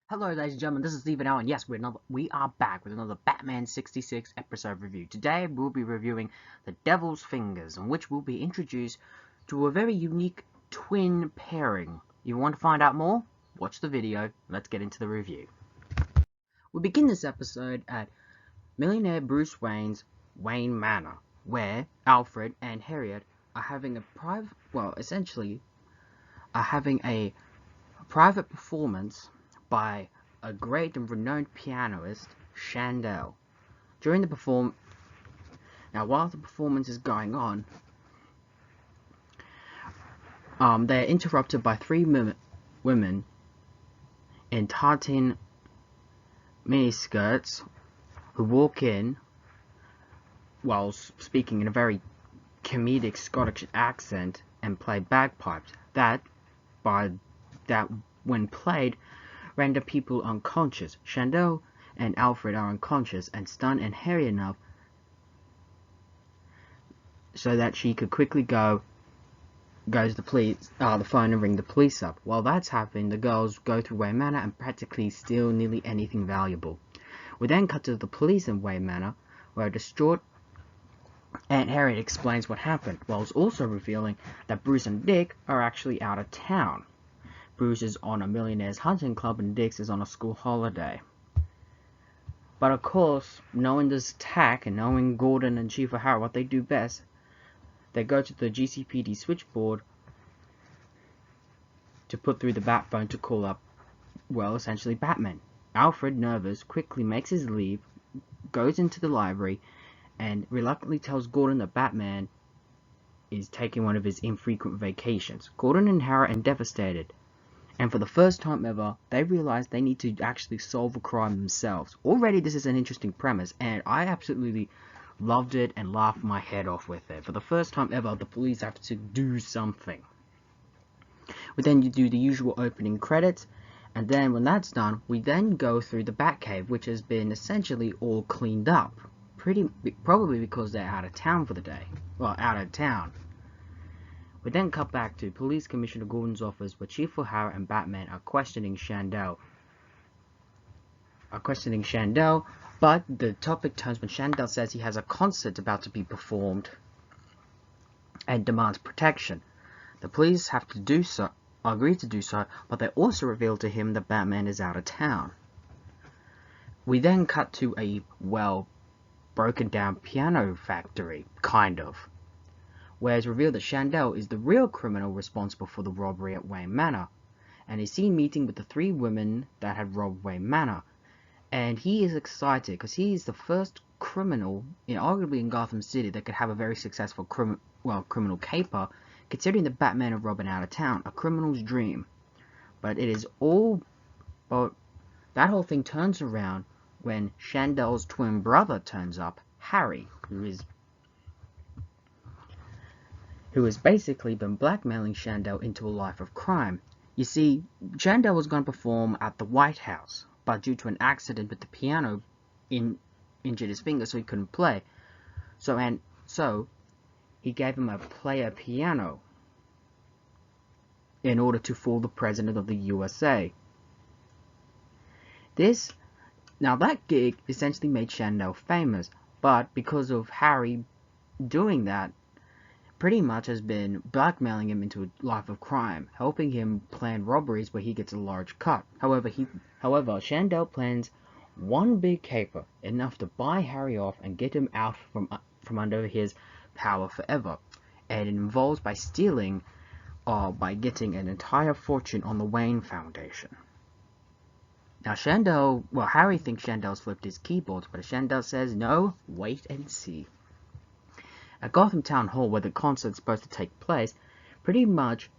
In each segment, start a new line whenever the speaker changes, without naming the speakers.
Hello, ladies and gentlemen, this is Stephen Allen. Yes, we are back with another Batman 66 episode review. Today, we'll be reviewing The Devil's Fingers, in which we'll be introduced to a very unique twin pairing. You want to find out more? Watch the video. Let's get into the review. We begin this episode at millionaire Bruce Wayne's Wayne Manor, where Alfred and Harriet are having a private performance by a great and renowned pianist, Chandell. While the performance is going on, they are interrupted by three women in tartan miniskirts who walk in while speaking in a very comedic Scottish accent and play bagpipes. That, when played, render people unconscious. Chandell and Alfred are unconscious and stunned and hairy enough so that she could quickly go to the phone and ring the police up. While that's happening, the girls go through Wayne Manor and practically steal nearly anything valuable. We then cut to the police in Wayne Manor, where a distraught Aunt Harriet explains what happened, while also revealing that Bruce and Dick are actually out of town. Bruce is on a millionaire's hunting club and Dick is on a school holiday. But of course, knowing this attack and knowing Gordon and Chief O'Hara what they do best, they go to the GCPD switchboard to put through the bat phone to call up, essentially Batman. Alfred, nervous, quickly makes his leave, goes into the library, and reluctantly tells Gordon that Batman is taking one of his infrequent vacations. Gordon and Hara are devastated. And for the first time ever, they realize they need to actually solve a crime themselves. Already, this is an interesting premise, and I absolutely loved it and laughed my head off with it. For the first time ever, the police have to do something. We then do the usual opening credits, and then when that's done, we then go through the Batcave, which has been essentially all cleaned up. Probably because they're out of town for the day. Well, out of town. We then cut back to Police Commissioner Gordon's office, where Chief O'Hara and Batman are questioning Chandell. But the topic turns when Chandell says he has a concert about to be performed and demands protection. The police have to agree to do so, but they also reveal to him that Batman is out of town. We then cut to a broken down piano factory, kind of, where it's revealed that Chandell is the real criminal responsible for the robbery at Wayne Manor, and is seen meeting with the three women that had robbed Wayne Manor. And he is excited because he is the first criminal, arguably in Gotham City, that could have a very successful criminal caper, considering the Batman of Robin out of town, a criminal's dream. But that whole thing turns around when Chandell's twin brother turns up, Harry, who has basically been blackmailing Chandell into a life of crime. You see, Chandell was going to perform at the White House, but due to an accident with the piano, injured his finger, so he couldn't play. So he gave him a player piano in order to fool the president of the USA. That gig essentially made Chandell famous, but because of Harry doing that, pretty much has been blackmailing him into a life of crime, helping him plan robberies where he gets a large cut. However, Chandell plans one big caper, enough to buy Harry off and get him out from under his power forever. And it involves by getting an entire fortune on the Wayne Foundation. Now Harry thinks Chandell's flipped his keyboards, but Chandell says no, wait and see. At Gotham Town Hall, where the concert's supposed to take place, pretty much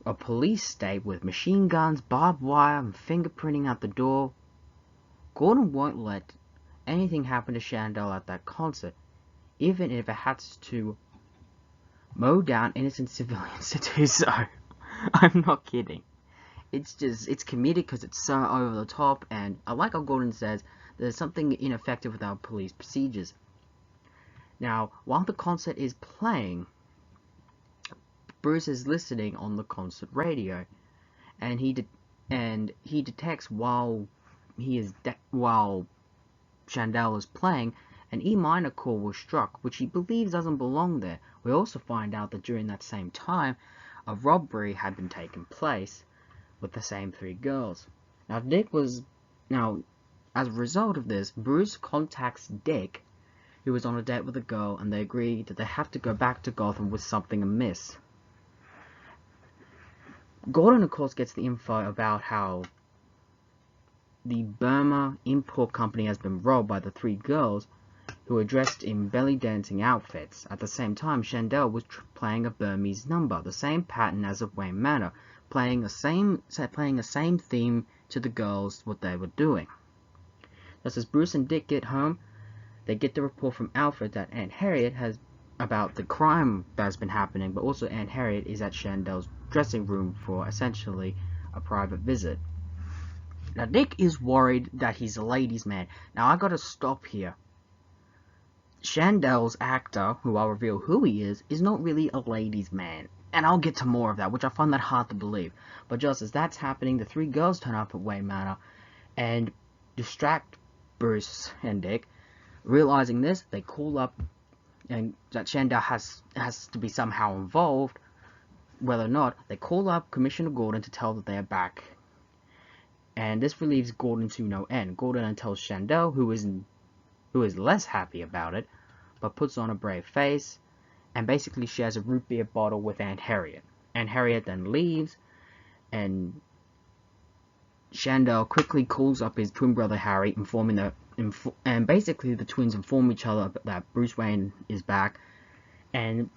a police state with machine guns, barbed wire, and fingerprinting out the door. Gordon won't let anything happen to Chandell at that concert, even if it has to mow down innocent civilians to do so. I'm not kidding. It's comedic because it's so over the top, and I like how Gordon says there's something ineffective with our police procedures. Now, while the concert is playing, Bruce is listening on the concert radio, and he and he detects while Chandell is playing, an E minor chord was struck, which he believes doesn't belong there. We also find out that during that same time, a robbery had been taking place with the same three girls. Now, as a result of this, Bruce contacts Dick, who was on a date with a girl, and they agree that they have to go back to Gotham with something amiss. Gordon, of course, gets the info about how the Burma import company has been robbed by the three girls who are dressed in belly dancing outfits. At the same time, Chandell was playing a Burmese number, the same pattern as of Wayne Manor, playing the same theme to the girls what they were doing. Just as Bruce and Dick get home, they get the report from Alfred that Aunt Harriet has about the crime that's been happening, but also Aunt Harriet is at Chandell's dressing room for essentially a private visit. Now, Dick is worried that he's a ladies' man. Now, I gotta stop here. Chandell's actor, who I'll reveal who he is not really a ladies' man. And I'll get to more of that, which I find that hard to believe. But just as that's happening, the three girls turn up at Wayne Manor and distract Bruce and Dick. Realizing this, they call up, and that Chandell has to be somehow involved. Whether or not, they call up Commissioner Gordon to tell that they are back. And this relieves Gordon to no end. Gordon then tells Chandell, who is less happy about it, but puts on a brave face, and basically shares a root beer bottle with Aunt Harriet. Aunt Harriet then leaves, and Chandell quickly calls up his twin brother Harry, and basically the twins inform each other that Bruce Wayne is back, and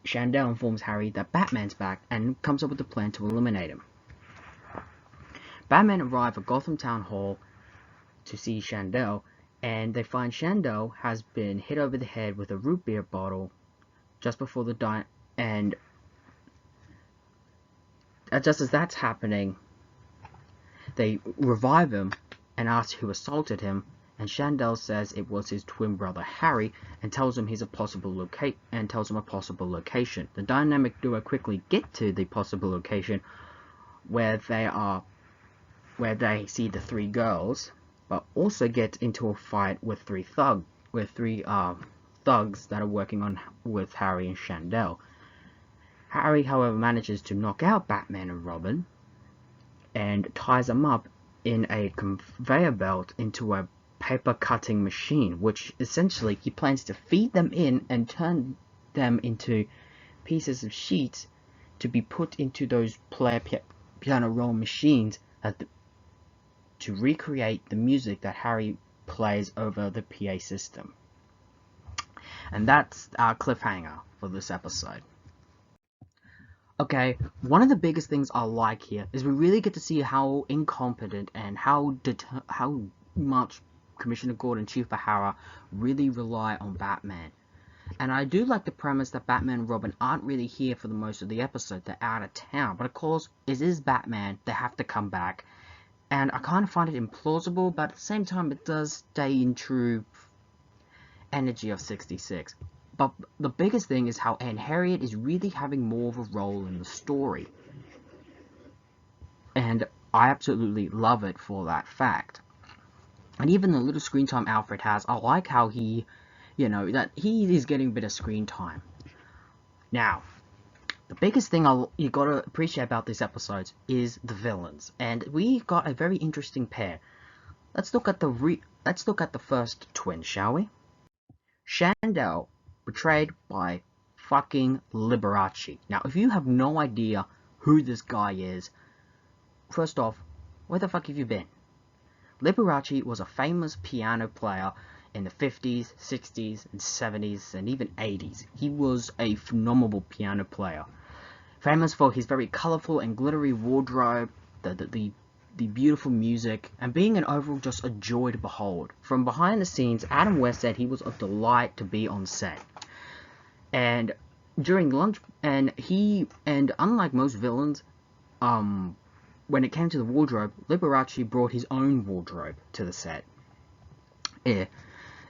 Chandell informs Harry that Batman's back, and comes up with a plan to eliminate him. Batman arrive at Gotham Town Hall to see Chandell, and they find Chandell has been hit over the head with a root beer bottle just before the and just as that's happening, they revive him and ask who assaulted him, and Chandell says it was his twin brother Harry, and tells him a possible location. The dynamic duo quickly get to the possible location where they see the three girls, but also get into a fight with three thugs that are working with Harry and Chandell. Harry, however, manages to knock out Batman and Robin, and ties them up in a conveyor belt into a paper cutting machine, which essentially he plans to feed them in and turn them into pieces of sheets to be put into those piano roll machines to recreate the music that Harry plays over the PA system. And that's our cliffhanger for this episode. Okay, one of the biggest things I like here is we really get to see how incompetent and how much Commissioner Gordon and Chief O'Hara really rely on Batman. And I do like the premise that Batman and Robin aren't really here for the most of the episode. They're out of town. But of course, it is Batman. They have to come back. And I kind of find it implausible, but at the same time, it does stay in true energy of 66. But the biggest thing is how Aunt Harriet is really having more of a role in the story. And I absolutely love it for that fact. And even the little screen time Alfred has, I like how he, that he is getting a bit of screen time. Now, the biggest thing you gotta appreciate about these episodes is the villains, and we got a very interesting pair. Let's look at the first twin, shall we? Chandell, portrayed by fucking Liberace. Now, if you have no idea who this guy is, first off, where the fuck have you been? Liberace was a famous piano player in the 50s, 60s, and 70s, and even 80s. He was a phenomenal piano player. Famous for his very colourful and glittery wardrobe, the beautiful music, and being an overall just a joy to behold. From behind the scenes, Adam West said he was a delight to be on set. And during lunch, and unlike most villains, when it came to the wardrobe, Liberace brought his own wardrobe to the set. Yeah.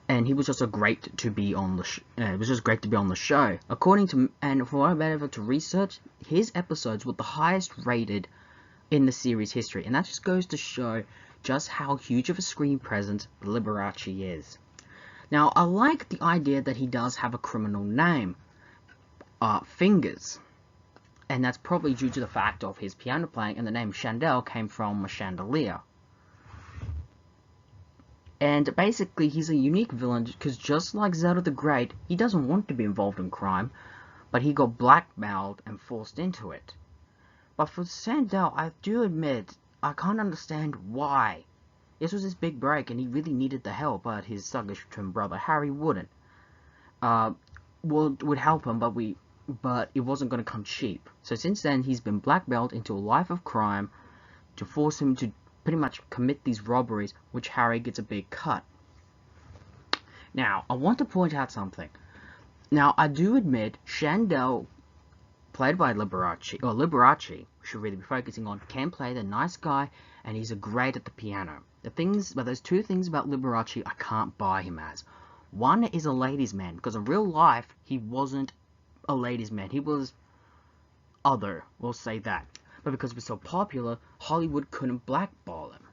And he was just great to be on the it was just great to be on the show. According to, and for what I'm able to research, his episodes were the highest rated in the series history, and that just goes to show just how huge of a screen presence Liberace is. Now, I like the idea that he does have a criminal name, Fingers, and that's probably due to the fact of his piano playing, and the name Chandell came from a chandelier. And basically, he's a unique villain because just like Zelda the Great, he doesn't want to be involved in crime, but he got blackmailed and forced into it. But for Chandell, I do admit, I can't understand why. This was his big break, and he really needed the help, but his thuggish twin brother Harry wouldn't. Would help him, but it wasn't going to come cheap. So since then, he's been blackmailed into a life of crime to force him to pretty much commit these robberies, which Harry gets a big cut. Now, I want to point out something. Now, I do admit, Chandell, played by Liberace, should really be focusing on, can play the nice guy, and he's great at the piano. But there's two things about Liberace I can't buy him as. One is a ladies' man, because in real life, he wasn't a ladies' man. He was other, we'll say that. But because he was so popular, Hollywood couldn't blackball him.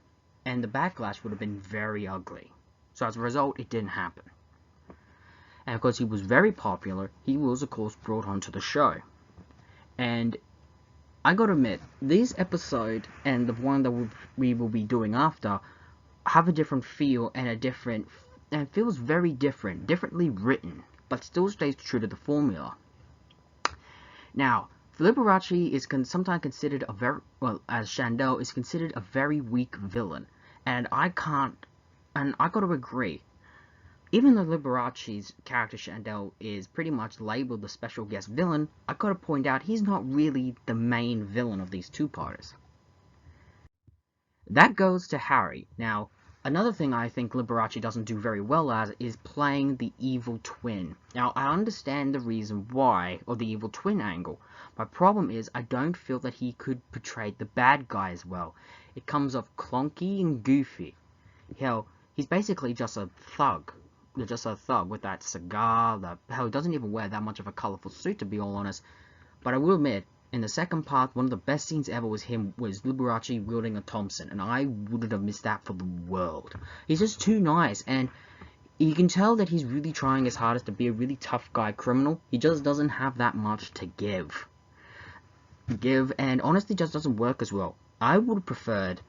And the backlash would have been very ugly. So as a result, it didn't happen. And because he was very popular, he was, of course, brought onto the show. And I gotta admit, this episode and the one that we will be doing after have a different feel and and it feels very different, differently written, but still stays true to the formula. Now, Liberace is sometimes considered a very, well, as Chandell is considered a very weak villain, and I gotta agree. Even though Liberace's character Chandell is pretty much labeled the special guest villain, I gotta point out he's not really the main villain of these two-parters. That goes to Harry. Now, another thing I think Liberace doesn't do very well as is playing the evil twin. Now, I understand the reason why, or the evil twin angle. My problem is I don't feel that he could portray the bad guy as well. It comes off clunky and goofy. Hell, he's basically just a thug. Just a thug with that cigar. Hell, he doesn't even wear that much of a colorful suit, to be all honest. But I will admit, in the second part, one of the best scenes ever was Liberace wielding a Thompson, and I wouldn't have missed that for the world. He's just too nice, and you can tell that he's really trying his hardest to be a really tough guy criminal. He just doesn't have that much to give, and honestly just doesn't work as well. I would have preferred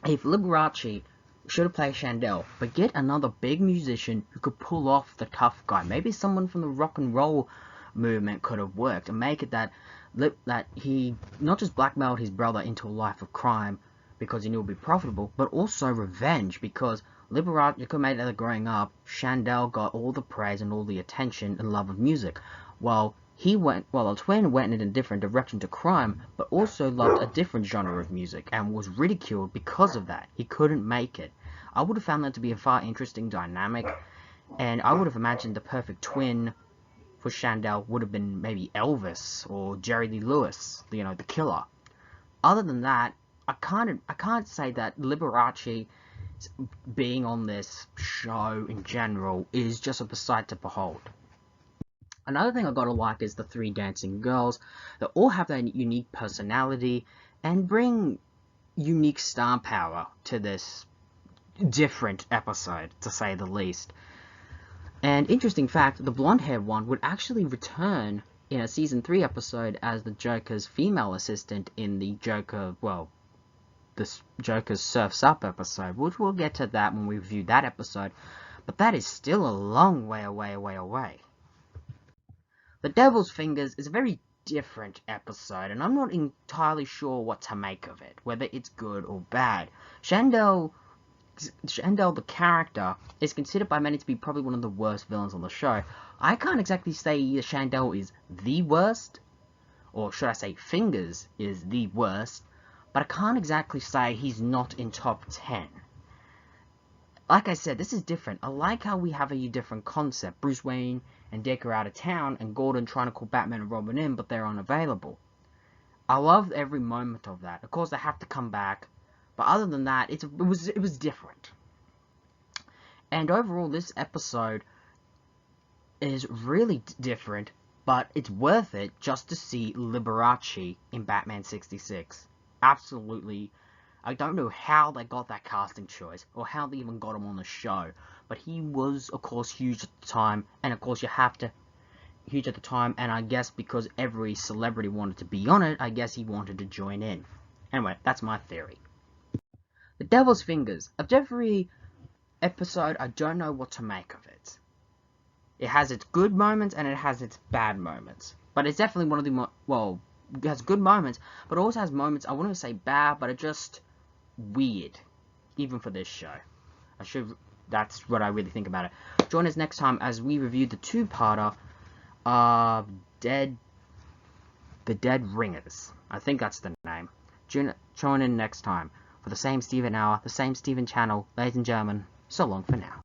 if Liberace should have played Chandell, but get another big musician who could pull off the tough guy. Maybe someone from the rock and roll movement could have worked, and make it that he not just blackmailed his brother into a life of crime because he knew it would be profitable, but also revenge, because Liberace could have made that growing up, Chandell got all the praise and all the attention and love of music, while the twin went in a different direction to crime, but also loved a different genre of music, and was ridiculed because of that. He couldn't make it. I would have found that to be a far interesting dynamic, and I would have imagined the perfect twin for Chandell would have been maybe Elvis or Jerry Lee Lewis, the killer. Other than that, I can't say that Liberace being on this show in general is just a sight to behold. Another thing I gotta like is the three dancing girls that all have their unique personality and bring unique star power to this different episode, to say the least. And interesting fact, the blonde-haired one would actually return in a season 3 episode as the Joker's female assistant in the Joker's Surf's Up episode, which we'll get to that when we review that episode, but that is still a long way away. The Devil's Fingers is a very different episode, and I'm not entirely sure what to make of it, whether it's good or bad. Chandell, the character, is considered by many to be probably one of the worst villains on the show. I can't exactly say either Chandell is the worst, or should I say Fingers is the worst, but I can't exactly say he's not in top 10. Like I said, this is different. I like how we have a different concept. Bruce Wayne and Dick are out of town, and Gordon trying to call Batman and Robin in, but they're unavailable. I love every moment of that. Of course, they have to come back, but other than that, it was different. And overall, this episode is really different, but it's worth it just to see Liberace in Batman 66. absolutely, I don't know how they got that casting choice, or how they even got him on the show, but he was, of course, huge at the time, and of course you have to, huge at the time, and I guess because every celebrity wanted to be on it, I guess he wanted to join in. Anyway, that's my theory. The Devil's Fingers. Of every episode, I don't know what to make of it. It has its good moments, and it has its bad moments. But it's definitely one of the, well, it has good moments, but it also has moments, I wouldn't say bad, but it just weird, even for this show. That's what I really think about it. Join us next time as we review the two-parter of the Dead Ringers. I think that's the name. Join in next time for the same Steven hour, the same Steven channel. Ladies and gentlemen, so long for now.